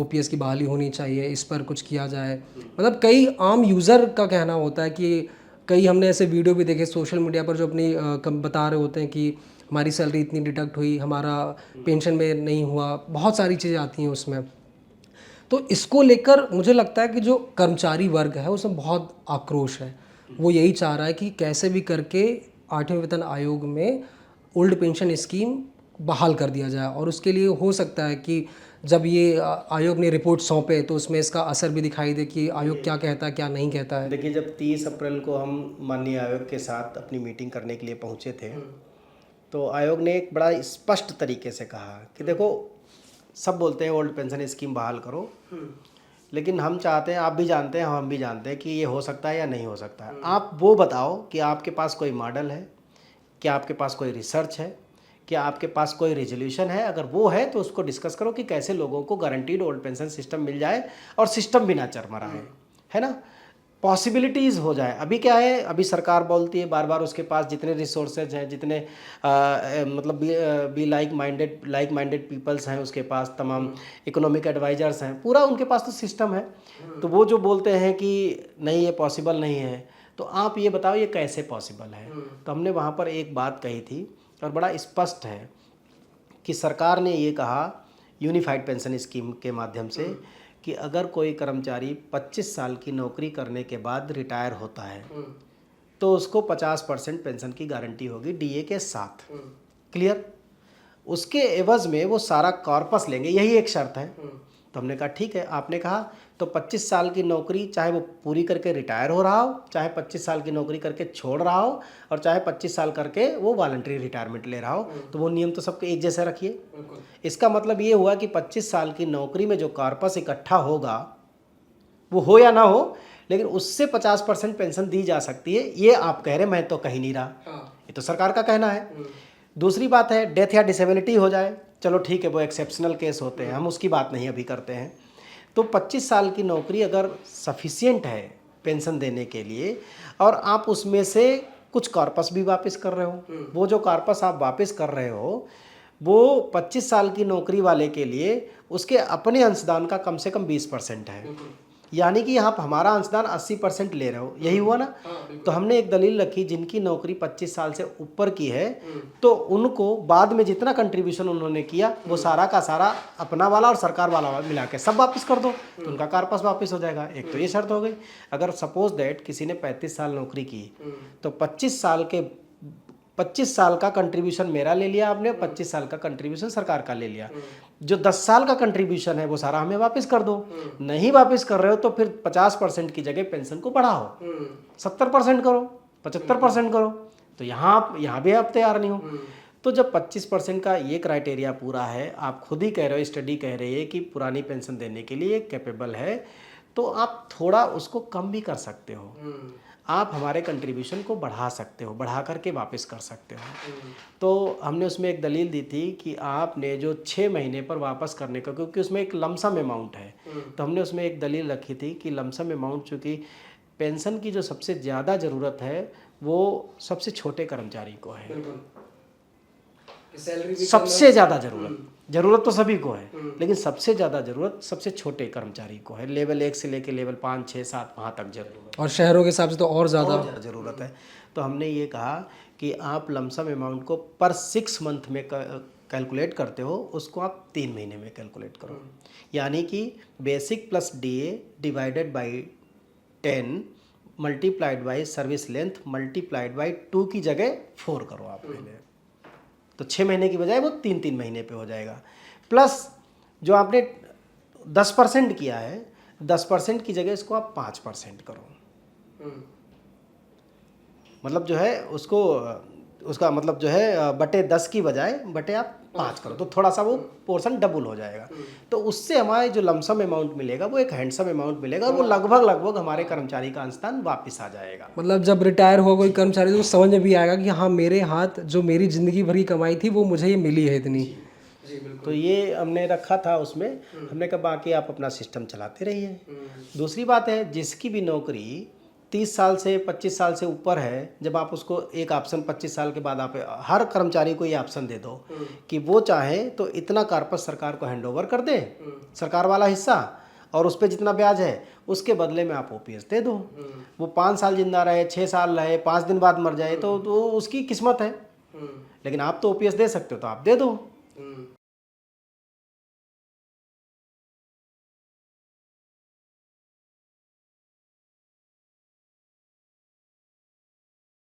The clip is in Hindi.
ओपीएस की बहाली होनी चाहिए, इस पर कुछ किया जाए। मतलब कई आम यूज़र का कहना होता है कि कई हमने ऐसे वीडियो भी देखे सोशल मीडिया पर जो अपनी बता रहे होते हैं कि हमारी सैलरी इतनी डिडक्ट हुई, हमारा पेंशन में नहीं हुआ, बहुत सारी चीज़ें आती हैं उसमें। तो इसको लेकर मुझे लगता है कि जो कर्मचारी वर्ग है उसमें बहुत आक्रोश है। वो यही चाह रहा है कि कैसे भी करके 8वें वेतन आयोग में ओल्ड पेंशन स्कीम बहाल कर दिया जाए, और उसके लिए हो सकता है कि जब ये आयोग ने रिपोर्ट सौंपे तो उसमें इसका असर भी दिखाई दे कि आयोग क्या कहता है क्या नहीं कहता है। देखिए, जब 30 अप्रैल को हम माननीय आयोग के साथ अपनी मीटिंग करने के लिए पहुंचे थे, तो आयोग ने एक बड़ा स्पष्ट तरीके से कहा कि देखो, सब बोलते हैं ओल्ड पेंशन स्कीम बहाल करो, लेकिन हम चाहते हैं, आप भी जानते हैं, हम भी जानते हैं कि ये हो सकता है या नहीं हो सकता है। आप वो बताओ कि आपके पास कोई मॉडल है, क्या आपके पास कोई रिसर्च है, क्या आपके पास कोई रेजोल्यूशन है। अगर वो है तो उसको डिस्कस करो कि कैसे लोगों को गारंटीड ओल्ड पेंशन सिस्टम मिल जाए और सिस्टम भी ना चरमराए, है ना, पॉसिबिलिटीज़ हो जाए। अभी क्या है, अभी सरकार बोलती है बार बार उसके पास जितने रिसोर्सेज हैं, जितने मतलब भी लाइक माइंडेड पीपल्स हैं, उसके पास तमाम इकोनॉमिक एडवाइजर्स हैं, पूरा उनके पास तो सिस्टम है। तो वो जो बोलते हैं कि नहीं ये पॉसिबल नहीं है, तो आप ये बताओ ये कैसे पॉसिबल है। तो हमने वहाँ पर एक बात कही थी और बड़ा स्पष्ट है कि सरकार ने ये कहा यूनिफाइड पेंशन स्कीम के माध्यम से कि अगर कोई कर्मचारी 25 साल की नौकरी करने के बाद रिटायर होता है तो उसको 50% पेंशन की गारंटी होगी डीए के साथ। क्लियर। उसके एवज में वो सारा कॉर्पस लेंगे, यही एक शर्त है। तो हमने कहा ठीक है। आपने कहा तो 25 साल की नौकरी चाहे वो पूरी करके रिटायर हो रहा हो, चाहे 25 साल की नौकरी करके छोड़ रहा हो, और चाहे 25 साल करके वो वॉलंटरी रिटायरमेंट ले रहा हो, तो वो नियम तो सबके एक जैसे रखिए। इसका मतलब ये हुआ कि 25 साल की नौकरी में जो कॉर्पस इकट्ठा होगा, वो हो या ना हो, लेकिन उससे 50% पेंशन दी जा सकती है। ये आप कह रहे, मैं तो कह नहीं रहा, ये तो सरकार का कहना है। दूसरी बात है, डेथ या डिसेबिलिटी हो जाए, चलो ठीक है, वो एक्सेप्शनल केस होते हैं, हम उसकी बात नहीं अभी करते हैं। तो 25 साल की नौकरी अगर सफिशिएंट है पेंशन देने के लिए, और आप उसमें से कुछ कॉर्पस भी वापस कर रहे हो, वो जो कॉर्पस आप वापस कर रहे हो वो 25 साल की नौकरी वाले के लिए उसके अपने अंशदान का कम से कम 20% है। यानी कि आप हमारा अंशदान 80% ले रहे हो, यही हुआ ना। तो हमने एक दलील रखी, जिनकी नौकरी 25 साल से ऊपर की है तो उनको बाद में जितना कंट्रीब्यूशन उन्होंने किया वो सारा का सारा अपना वाला और सरकार वाला मिला के सब वापस कर दो, तो उनका कार्पस वापस हो जाएगा। एक तो ये शर्त हो गई। अगर सपोज दैट किसी ने 35 साल नौकरी की तो 25 साल का कंट्रीब्यूशन मेरा ले लिया आपने, 25 साल का कंट्रीब्यूशन सरकार का ले लिया। जो 10 साल का कंट्रीब्यूशन है वो सारा हमें वापस कर दो। नहीं वापस कर रहे हो तो फिर 50% की जगह पेंशन को बढ़ाओ, 70% करो, 75% करो। तो यहाँ भी आप तैयार नहीं हो। तो जब 25% का ये क्राइटेरिया पूरा है, आप खुद ही कह रहे हो, स्टडी कह रही है कि पुरानी पेंशन देने के लिए कैपेबल है, तो आप थोड़ा उसको कम भी कर सकते हो। आप हमारे कंट्रीब्यूशन को बढ़ा सकते हो, बढ़ा करके वापस कर सकते हो। तो हमने उसमें एक दलील दी थी कि आपने जो 6 महीने पर वापस करने का, क्योंकि उसमें एक लमसम अमाउंट है, तो हमने उसमें एक दलील रखी थी कि लमसम अमाउंट, चूँकि पेंशन की जो सबसे ज़्यादा ज़रूरत है वो सबसे छोटे कर्मचारी को है। सबसे ज़्यादा ज़रूरत तो सभी को है, लेकिन सबसे ज़्यादा ज़रूरत सबसे छोटे कर्मचारी को है। लेवल 1 से लेकर लेवल 5, 6, 7 वहाँ तक ज़रूरत, और शहरों के हिसाब से तो और ज़्यादा ज़रूरत है। तो हमने ये कहा कि आप लमसम अमाउंट को पर 6 मंथ में कैलकुलेट करते हो, उसको आप 3 महीने में कैलकुलेट करो। यानी कि basic plus DA divided by 10 multiplied by service length multiplied by 2 की जगह 4 करो आप पहले, तो 6 महीने की बजाय वो 3-3 महीने पे हो जाएगा। प्लस जो आपने 10% किया है, 10% की जगह इसको आप 5% करो। मतलब जो है उसका मतलब जो है बटे 10 की बजाय बटे आप 5 करो, तो थोड़ा सा वो पोर्शन डबल हो जाएगा। तो उससे हमारे जो लमसम अमाउंट मिलेगा वो एक हैंडसम अमाउंट मिलेगा, और वो लगभग हमारे कर्मचारी का अंशदान वापस आ जाएगा। मतलब जब रिटायर हो कोई कर्मचारी तो समझ में भी आएगा कि हाँ, मेरे हाथ जो मेरी ज़िंदगी भर की कमाई थी वो मुझे ये मिली है इतनी। तो ये हमने रखा था उसमें। हमने कहा बाकी आप अपना सिस्टम चलाते रहिए। दूसरी बात है, जिसकी भी नौकरी 30 साल से 25 साल से ऊपर है, जब आप उसको एक ऑप्शन 25 साल के बाद आप हर कर्मचारी को ये ऑप्शन दे दो कि वो चाहे तो इतना कार्पस सरकार को हैंडओवर कर दे, सरकार वाला हिस्सा, और उस पर जितना ब्याज है उसके बदले में आप ओपीएस दे दो। वो 5 साल जिंदा रहे, 6 साल रहे, 5 दिन बाद मर जाए तो उसकी किस्मत है, लेकिन आप तो ओपीएस दे सकते हो तो आप दे दो।